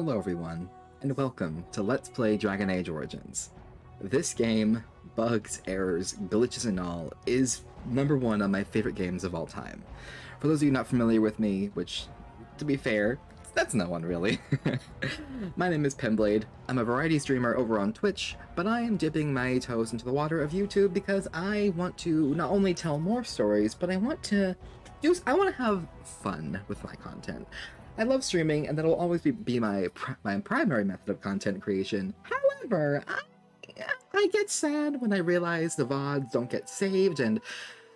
Hello everyone, and welcome to Let's Play Dragon Age Origins. This game, bugs, errors, glitches and all, is number one on my favorite games of all time. For those of you not familiar with me, which, to be fair, that's no one really. My name is PenBlade. I'm a variety streamer over on Twitch, but I am dipping my toes into the water of YouTube because I want to not only tell more stories, but I want to have fun with my content. I love streaming, and that'll always be my primary method of content creation. However, I get sad when I realize the VODs don't get saved, and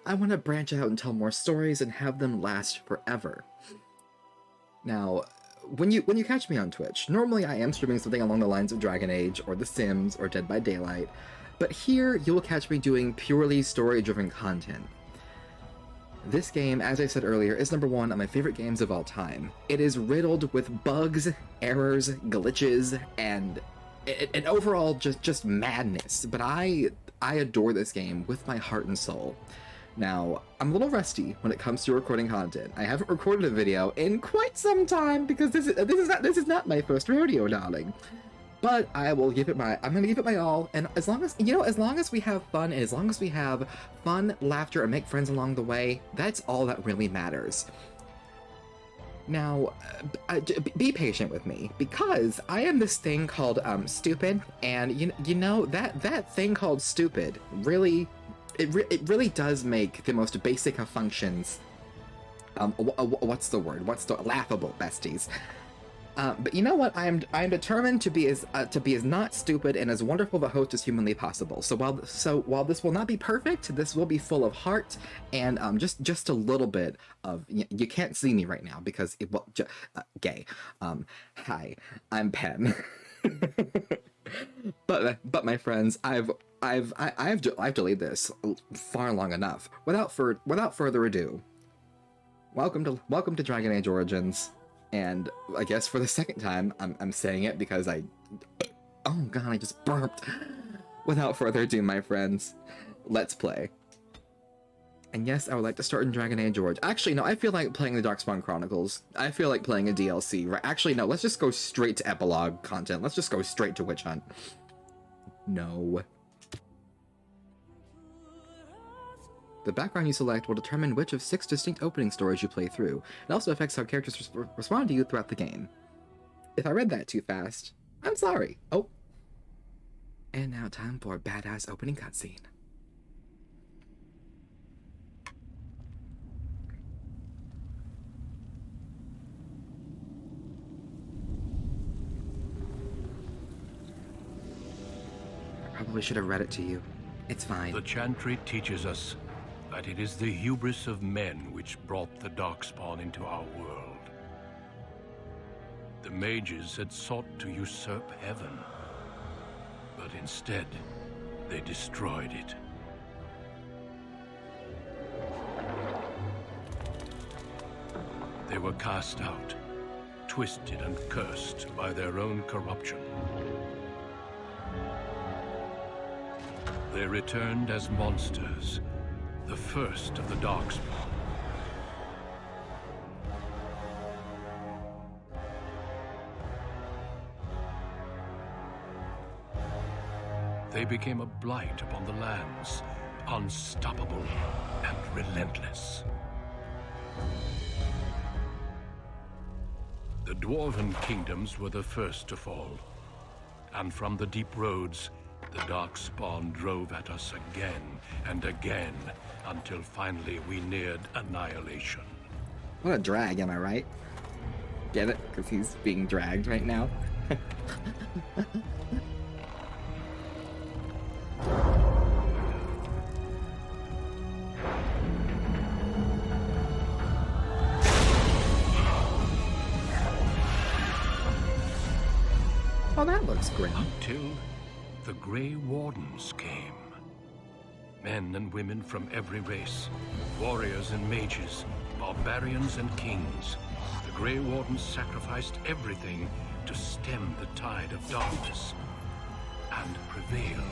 I want to branch out and tell more stories and have them last forever. Now, when you catch me on Twitch, normally I am streaming something along the lines of Dragon Age, or The Sims, or Dead by Daylight, but here you will catch me doing purely story-driven content. This game, as I said earlier, is number one on my favorite games of all time. It is riddled with bugs, errors, glitches, and overall just madness, but I adore this game with my heart and soul. Now, I'm a little rusty when it comes to recording content. I haven't recorded a video in quite some time because this is not my first rodeo, darling. But I'm gonna give it my all, and as long as we have fun, and as long as we have fun, laughter, and make friends along the way, that's all that really matters. Now, be patient with me, because I am this thing called stupid, and you know that thing called stupid really, it really does make the most basic of functions. What's the word? Laughable, besties. But you know what? I'm determined to be as not stupid and as wonderful of a host as humanly possible. So while this will not be perfect, this will be full of heart and just a little bit of, you can't see me right now because gay. Hi, I'm Pen. but my friends, I've delayed this far long enough. Without further ado, welcome to Dragon Age Origins. And I guess for the second time, I'm saying it because oh god, I just burped. Without further ado, my friends, let's play. And yes, I would like to start in Dragon Age Origins. Actually, no, I feel like playing the Darkspawn Chronicles. I feel like playing a DLC, right? Actually, no, let's just go straight to epilogue content. Let's just go straight to Witch Hunt. No. The background you select will determine which of 6 distinct opening stories you play through. It also affects how characters respond to you throughout the game. If I read that too fast, I'm sorry. Oh. And now time for a badass opening cutscene. I probably should have read it to you. It's fine. The Chantry teaches us that it is the hubris of men which brought the Darkspawn into our world. The mages had sought to usurp heaven, but instead, they destroyed it. They were cast out, twisted and cursed by their own corruption. They returned as monsters, the first of the Darkspawn. They became a blight upon the lands, unstoppable and relentless. The Dwarven kingdoms were the first to fall, and from the deep roads, the Darkspawn drove at us again and again, until finally we neared annihilation. What a drag, am I right? Get it? Because he's being dragged right now. Oh, that looks great. Until the Grey Wardens came. Men and women from every race, warriors and mages, barbarians and kings. The Grey Wardens sacrificed everything to stem the tide of darkness and prevail.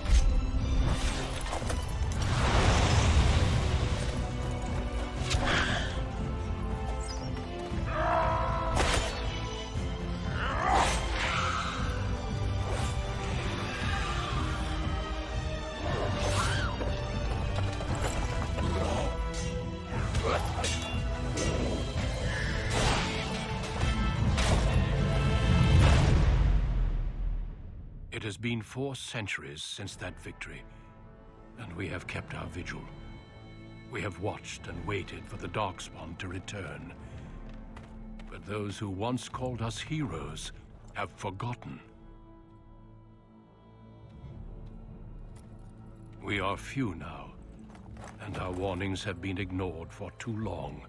It has been 4 centuries since that victory, and we have kept our vigil. We have watched and waited for the Darkspawn to return. But those who once called us heroes have forgotten. We are few now, and our warnings have been ignored for too long.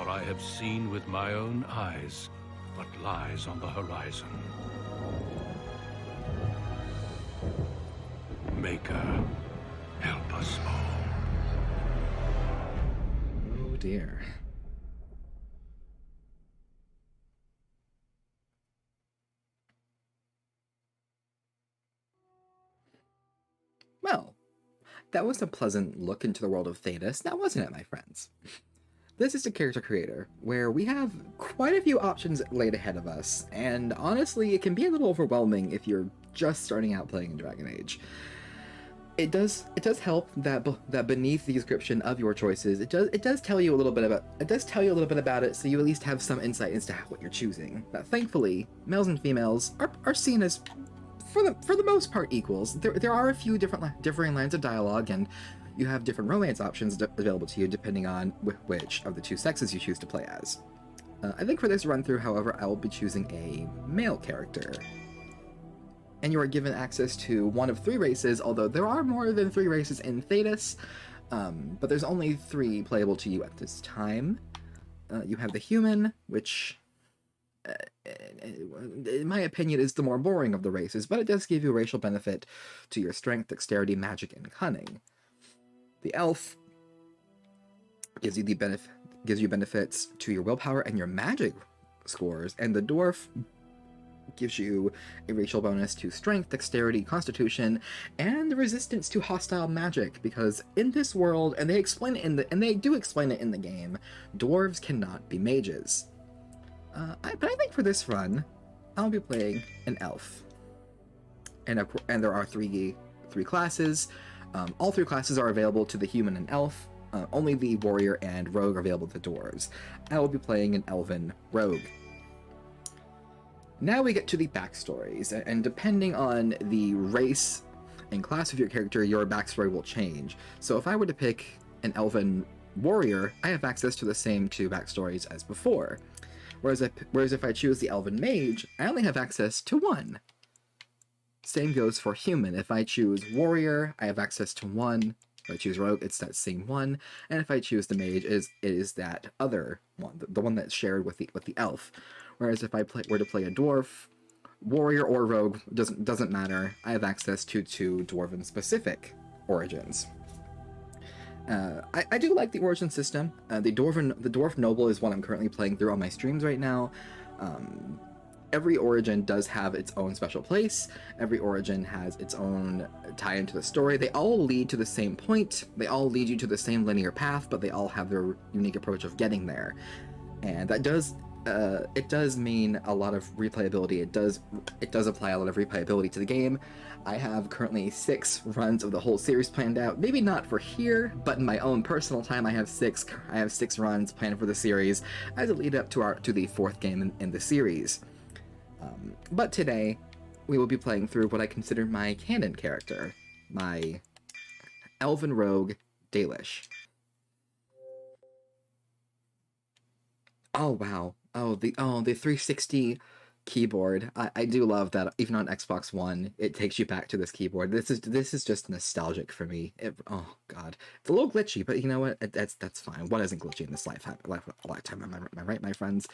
I have seen with my own eyes what lies on the horizon. Maker, help us all. Oh dear. Well, that was a pleasant look into the world of Thetis, now wasn't it, my friends? This is a character creator, where we have quite a few options laid ahead of us, and honestly, it can be a little overwhelming if you're just starting out playing in Dragon Age. It does help that beneath the description of your choices, it does tell you a little bit about it, so you at least have some insight into what you're choosing. Thankfully, males and females are seen as, for the most part, equals. There are a few differing lines of dialogue, and you have different romance options available to you depending on which of the 2 sexes you choose to play as. I think for this run-through, however, I will be choosing a male character. And you are given access to one of 3 races, although there are more than 3 races in Thetis, but there's only 3 playable to you at this time. You have the human, which, in my opinion, is the more boring of the races, but it does give you a racial benefit to your strength, dexterity, magic, and cunning. The elf gives you benefits to your willpower and your magic scores, and the dwarf gives you a racial bonus to strength, dexterity, constitution, and resistance to hostile magic. Because in this world, and they do explain it in the game, dwarves cannot be mages. But I think for this run, I'll be playing an elf, and there are three classes. All 3 classes are available to the human and elf. Only the warrior and rogue are available to dwarves. I will be playing an elven rogue. Now we get to the backstories, and depending on the race and class of your character, your backstory will change. So if I were to pick an elven warrior, I have access to the same 2 backstories as before. Whereas if I choose the elven mage, I only have access to 1. Same goes for human. If I choose warrior, I have access to 1. If I choose rogue, it's that same 1. And if I choose the mage, it is that other one, the one that's shared with the elf. Whereas if I were to play a dwarf, warrior or rogue doesn't matter. I have access to 2 dwarven specific origins. I do like the origin system. The dwarf noble is one I'm currently playing through on my streams right now. Every origin does have its own special place. Every origin has its own tie into the story. They all lead to the same point. They all lead you to the same linear path, but they all have their unique approach of getting there. And that does mean a lot of replayability. It does apply a lot of replayability to the game. I have currently 6 runs of the whole series planned out. Maybe not for here, but in my own personal time, I have 6 runs planned for the series as a lead up to the 4th game in the series. But today, we will be playing through what I consider my canon character, my elven rogue, Dalish. Oh wow! Oh the 360 keyboard. I do love that. Even on Xbox One, it takes you back to this keyboard. This is just nostalgic for me. Oh god, it's a little glitchy, but you know what? That's fine. What isn't glitchy in this lifetime? Am I right, my friends?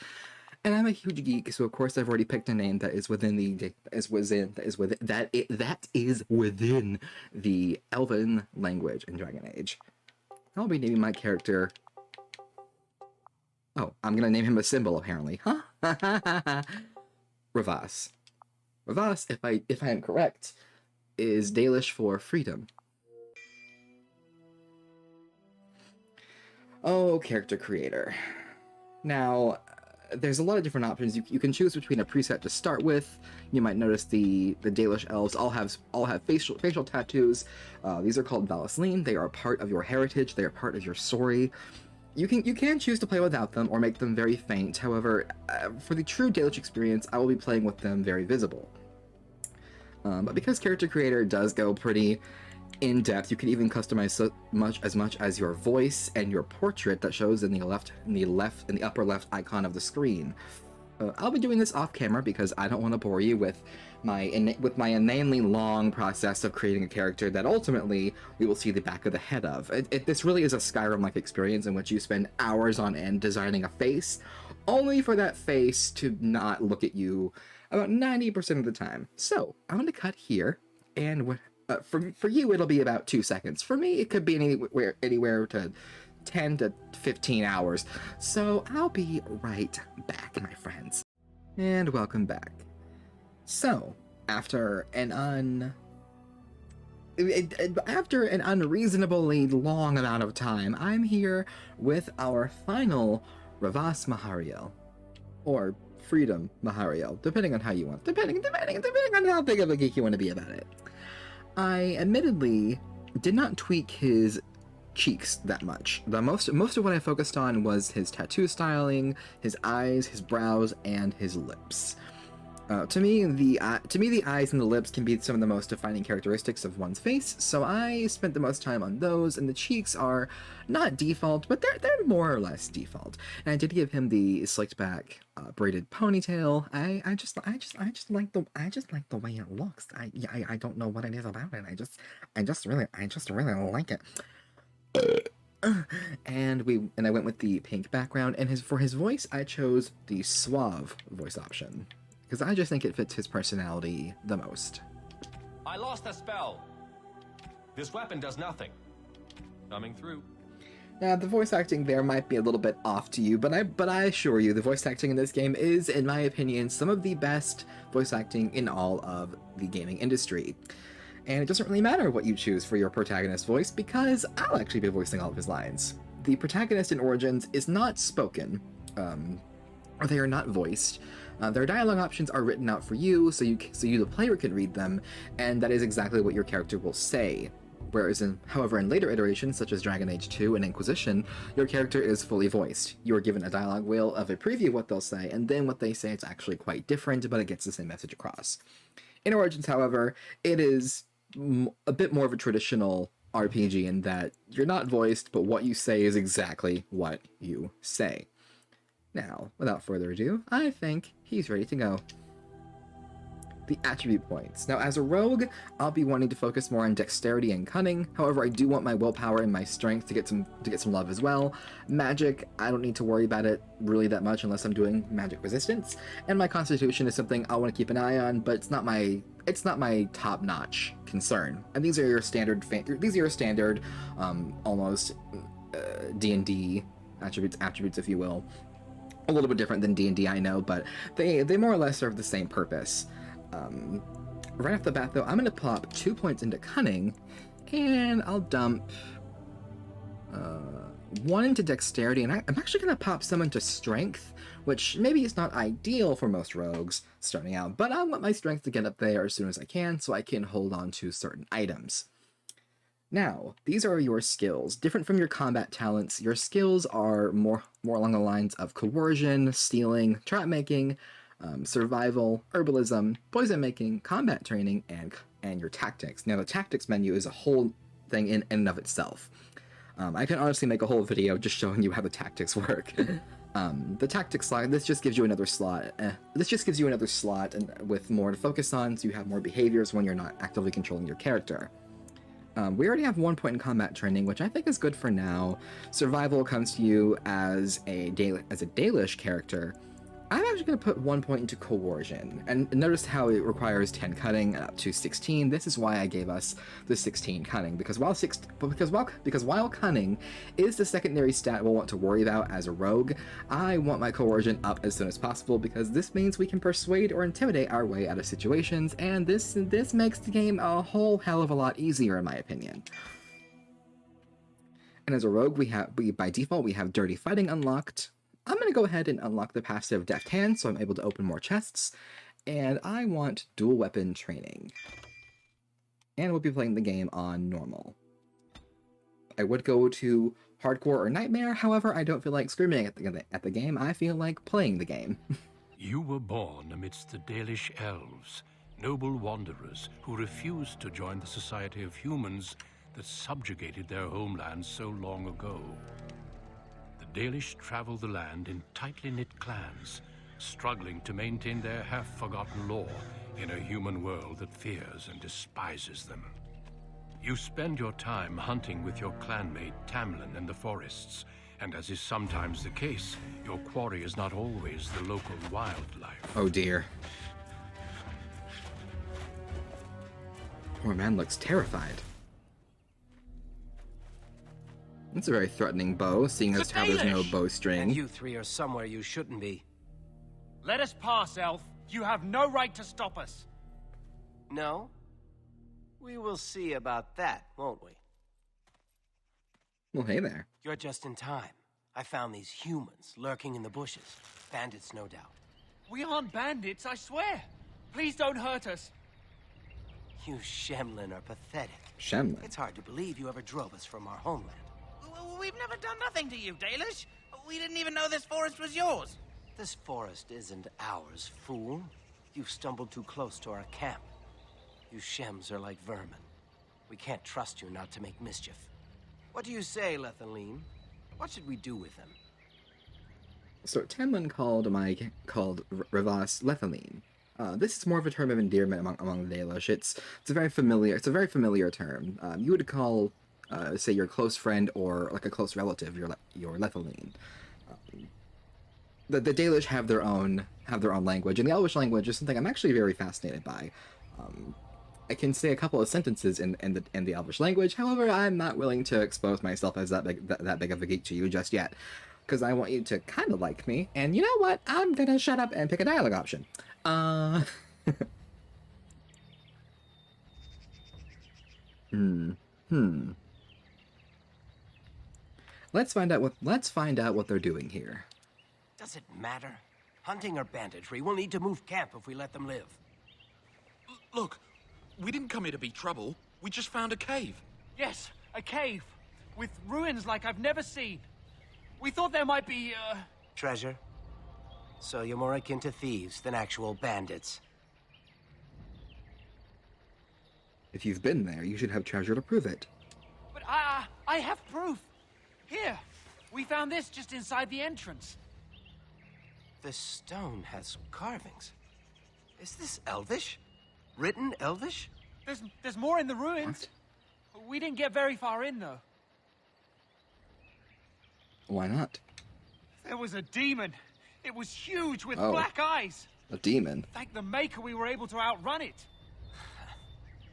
And I'm a huge geek, so of course I've already picked a name that is within the Elven language in Dragon Age. I'll be naming my character. Oh, I'm gonna name him a symbol apparently, huh? Revas. Revas, if I am correct, is Dalish for freedom. Oh, character creator. Now, there's a lot of different options. You can choose between a preset to start with. You might notice the Dalish elves all have facial tattoos. These are called Valisleen. They are a part of your heritage. They are part of your story. You can choose to play without them or make them very faint. However, for the true Dalish experience, I will be playing with them very visible. But because Character Creator does go pretty in depth, you can even customize as much as your voice and your portrait that shows in the upper left icon of the screen. I'll be doing this off camera because I don't want to bore you with my inanely long process of creating a character that ultimately we will see the back of the head of. This really is a Skyrim-like experience in which you spend hours on end designing a face, only for that face to not look at you about 90% of the time. So I'm going to cut here, and for you it'll be about 2 seconds. For me, it could be anywhere to 10 to 15 hours. So I'll be right back, my friends. And welcome back. So, after an unreasonably long amount of time, I'm here with our final Revas Mahariel, or Freedom Mahariel, depending on how you want, depending on how big of a geek you want to be about it. I admittedly did not tweak his cheeks that much. Most of what I focused on was his tattoo styling, his eyes, his brows, and his lips. To me, the eyes and the lips can be some of the most defining characteristics of one's face, so I spent the most time on those, and the cheeks are not default, but they're more or less default. And I did give him the slicked back braided ponytail. I just like the way it looks. I don't know what it is about it. I just really like it. And I went with the pink background, and for his voice I chose the suave voice option, because I just think it fits his personality the most. I lost a spell. This weapon does nothing. Coming through. Now, the voice acting there might be a little bit off to you, but I assure you, the voice acting in this game is, in my opinion, some of the best voice acting in all of the gaming industry. And it doesn't really matter what you choose for your protagonist voice, because I'll actually be voicing all of his lines. The protagonist in Origins is not spoken, or they are not voiced. Their dialogue options are written out for you, so you the player can read them, and that is exactly what your character will say. Whereas however, in later iterations, such as Dragon Age 2 and Inquisition, your character is fully voiced. You are given a dialogue wheel of a preview of what they'll say, and then what they say is actually quite different, but it gets the same message across. In Origins, however, it is a bit more of a traditional RPG in that you're not voiced, but what you say is exactly what you say. Now, without further ado, I think he's ready to go. The attribute points. Now, as a rogue, I'll be wanting to focus more on dexterity and cunning. However, I do want my willpower and my strength to get some love as well. Magic, I don't need to worry about it really that much unless I'm doing magic resistance. And my constitution is something I want to keep an eye on, but it's not my top-notch concern. And these are your standard almost D&D attributes, if you will. A little bit different than D&D, I know, but they more or less serve the same purpose. Right off the bat, though, I'm going to pop 2 points into cunning, and I'll dump 1 into dexterity, and I'm actually going to pop some into strength, which maybe is not ideal for most rogues starting out, but I want my strength to get up there as soon as I can so I can hold on to certain items. Now, these are your skills. Different from your combat talents, your skills are more along the lines of coercion, stealing, trap making, survival, herbalism, poison making, combat training, and your tactics. Now, the tactics menu is a whole thing in and of itself. I can honestly make a whole video just showing you how the tactics work. The tactics slot, this just gives you another slot. And with more to focus on, so you have more behaviors when you're not actively controlling your character. We already have 1 point in combat training, which I think is good for now. Survival comes to you as a Dalish character. I'm actually going to put 1 point into coercion, and notice how it requires 10 cunning and up to 16. This is why I gave us the 16 cunning, because while cunning is the secondary stat we'll want to worry about as a rogue, I want my coercion up as soon as possible, because this means we can persuade or intimidate our way out of situations, and this makes the game a whole hell of a lot easier, in my opinion. And as a rogue, by default we have dirty fighting unlocked. I'm going to go ahead and unlock the passive Deft Hand so I'm able to open more chests. And I want dual weapon training. And we'll be playing the game on normal. I would go to hardcore or nightmare, however, I don't feel like screaming at the game. I feel like playing the game. You were born amidst the Dalish elves, noble wanderers who refused to join the society of humans that subjugated their homeland so long ago. The Dalish travel the land in tightly knit clans, struggling to maintain their half-forgotten lore in a human world that fears and despises them. You spend your time hunting with your clanmate Tamlin in the forests, and as is sometimes the case, your quarry is not always the local wildlife. Oh dear. Poor man looks terrified. It's a very threatening bow, seeing as how there's no bowstring. And you three are somewhere you shouldn't be. Let us pass, Elf. You have no right to stop us. No? We will see about that, won't we? Well, hey there. You're just in time. I found these humans lurking in the bushes. Bandits, no doubt. We aren't bandits, I swear. Please don't hurt us. You Shemlin are pathetic. Shemlin. It's hard to believe you ever drove us from our homeland. We've never done nothing to you, Dalish. We didn't even know this forest was yours. This forest isn't ours, fool. You've stumbled too close to our camp. You Shems are like vermin. We can't trust you not to make mischief. What do you say, Lethaline? What should we do with them? So Tamlin called Revas Lethaline. This is more of a term of endearment among the Dalish. It's a very familiar term. You would call, say, your close friend or like a close relative your Lethaline. The Dalish have their own language, and the Elvish language is something I'm actually very fascinated by. I can say a couple of sentences in the Elvish language. However, I'm not willing to expose myself as that big of a geek to you just yet, because I want you to kind of like me. And you know what? I'm gonna shut up and pick a dialogue option. Let's find out what they're doing here. Does it matter? Hunting or banditry, we'll need to move camp if we let them live. Look, we didn't come here to be trouble. We just found a cave. Yes, a cave. With ruins like I've never seen. We thought there might be, Treasure? So you're more akin to thieves than actual bandits. If you've been there, you should have treasure to prove it. But I have proof. Here, we found this just inside the entrance. This stone has carvings. Is this Elvish? Written Elvish? There's more in the ruins. What? We didn't get very far in, though. Why not? There was a demon. It was huge with Oh. black eyes. A demon. Thank the Maker we were able to outrun it.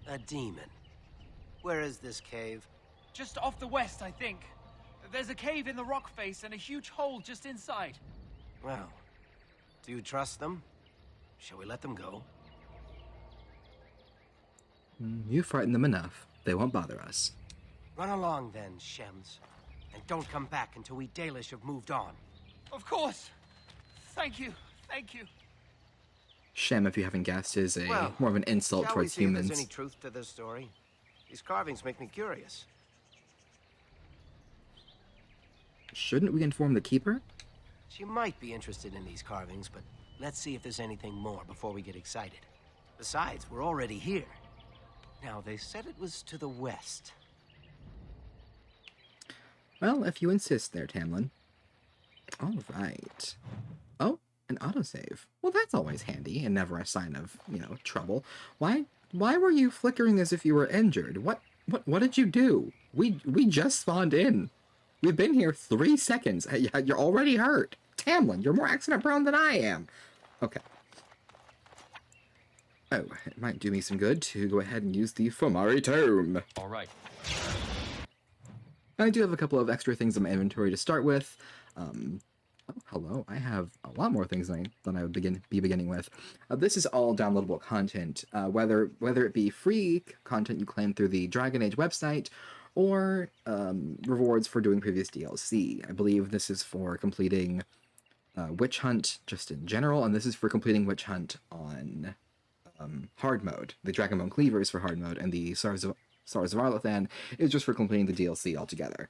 A demon. Where is this cave? Just off the west, I think. There's a cave in the rock face and a huge hole just inside. Well, do you trust them? Shall we let them go? You frighten them enough. They won't bother us. Run along then, Shems. And don't come back until we Dalish have moved on. Of course. Thank you. Thank you. Shem, if you haven't guessed, is Well, more of an insult Shall towards we see if humans. there's any truth to this story? These carvings make me curious. Shouldn't we inform the Keeper? She might be interested in these carvings, but let's see if there's anything more before we get excited. Besides, we're already here. Now, they said it was to the west. Well, if you insist there, Tamlin. All right. Oh, an autosave. Well, that's always handy and never a sign of, trouble. Why were you flickering as if you were injured? What did you do? We just spawned in. We've been here 3 seconds. You're already hurt. Tamlin, you're more accident prone than I am. Okay. Oh, it might do me some good to go ahead and use the Fomari Tome. All right. I do have a couple of extra things in my inventory to start with. Oh, hello. I have a lot more things than I would be beginning with. This is all downloadable content, whether it be free content you claim through the Dragon Age website, or rewards for doing previous DLC. I believe this is for completing Witch Hunt just in general, and this is for completing Witch Hunt on hard mode. The Dragonbone Cleaver is for hard mode, and the Stars of Arlathan is just for completing the DLC altogether.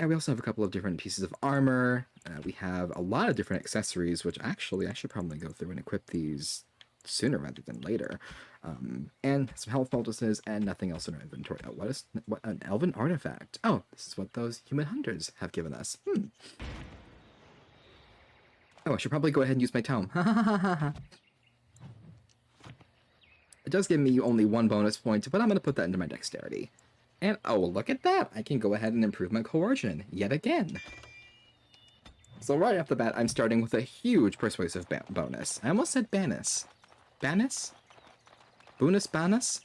And we also have a couple of different pieces of armor. We have a lot of different accessories, which actually I should probably go through and equip these sooner rather than later. And some health poultices and nothing else in our inventory. Oh, what an elven artifact. Oh, this is what those human hunters have given us. Oh, I should probably go ahead and use my tome. It does give me only 1 bonus point, but I'm going to put that into my dexterity. And, oh, look at that! I can go ahead and improve my coercion, yet again. So right off the bat, I'm starting with a huge persuasive bonus. I almost said Banus. Banus? Bonus Banus?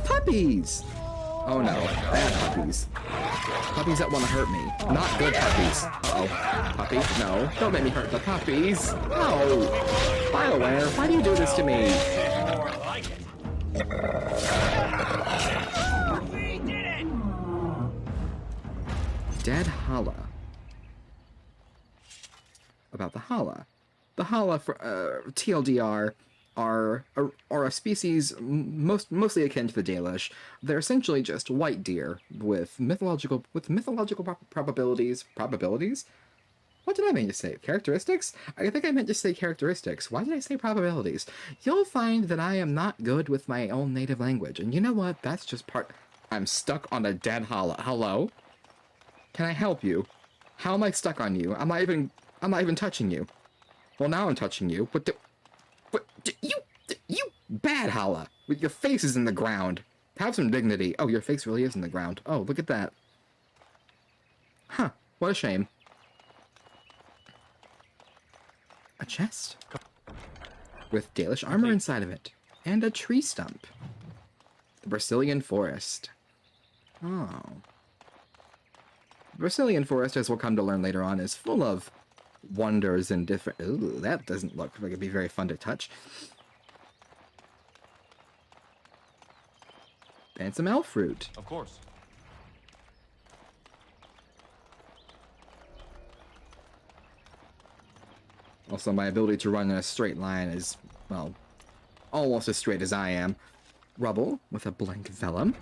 Puppies! Oh no, bad puppies. Puppies that want to hurt me. Not good puppies. Uh-oh. Puppy? No. Don't make me hurt the puppies. No! BioWare, why do you do this to me? We did it! Dead Hala. About the Hala. The Hala, for TLDR, are a species mostly akin to the Dalish. They're essentially just white deer with mythological probabilities. Probabilities? What did I mean to say? Characteristics? I think I meant to say characteristics. Why did I say probabilities? You'll find that I am not good with my own native language, and you know what? That's just part. I'm stuck on a dead Hala. Hello? Can I help you? How am I stuck on you? I'm not even touching you. Well, now I'm touching you. But you bad Hala. Your face is in the ground. Have some dignity. Oh, your face really is in the ground. Oh, look at that. Huh. What a shame. A chest. With Dalish armor inside of it. And a tree stump. The Brecillian Forest. Oh. The Brecillian Forest, as we'll come to learn later on, is full of wonders and different... Ooh, that doesn't look like it'd be very fun to touch. And some elf fruit. Of course. Also, my ability to run in a straight line is, well, almost as straight as I am. Rubble with a blank vellum.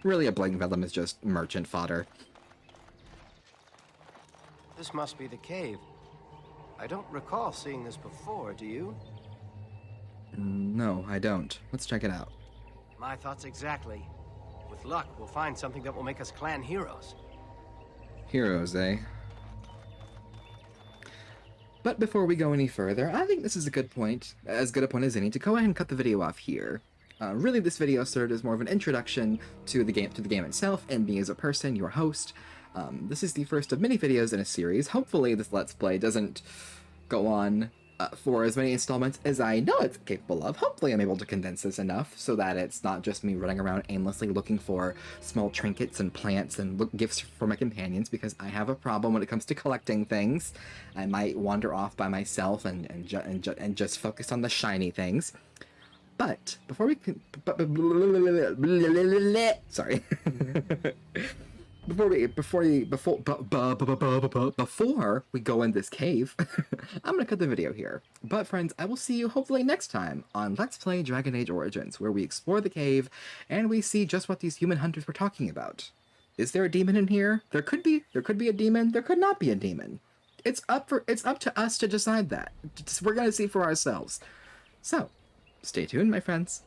Really, a blank vellum is just merchant fodder. This must be the cave. I don't recall seeing this before, do you? No, I don't. Let's check it out. My thoughts exactly. With luck, we'll find something that will make us clan heroes. Heroes, eh? But before we go any further, I think this is a good point, as good a point as any, to go ahead and cut the video off here. Really, this video served as more of an introduction to the game itself, and me as a person, your host. This is the first of many videos in a series. Hopefully this Let's Play doesn't go on for as many installments as I know it's capable of. Hopefully I'm able to condense this enough so that it's not just me running around aimlessly looking for small trinkets and plants and gifts for my companions, because I have a problem when it comes to collecting things. I might wander off by myself and just focus on the shiny things. But before we can... Sorry. Before we go in this cave, I'm gonna cut the video here. But friends, I will see you hopefully next time on Let's Play Dragon Age Origins, where we explore the cave and we see just what these human hunters were talking about. Is there a demon in here? There could be a demon. There could not be a demon. It's up to us to decide that. We're gonna see for ourselves. So, stay tuned, my friends.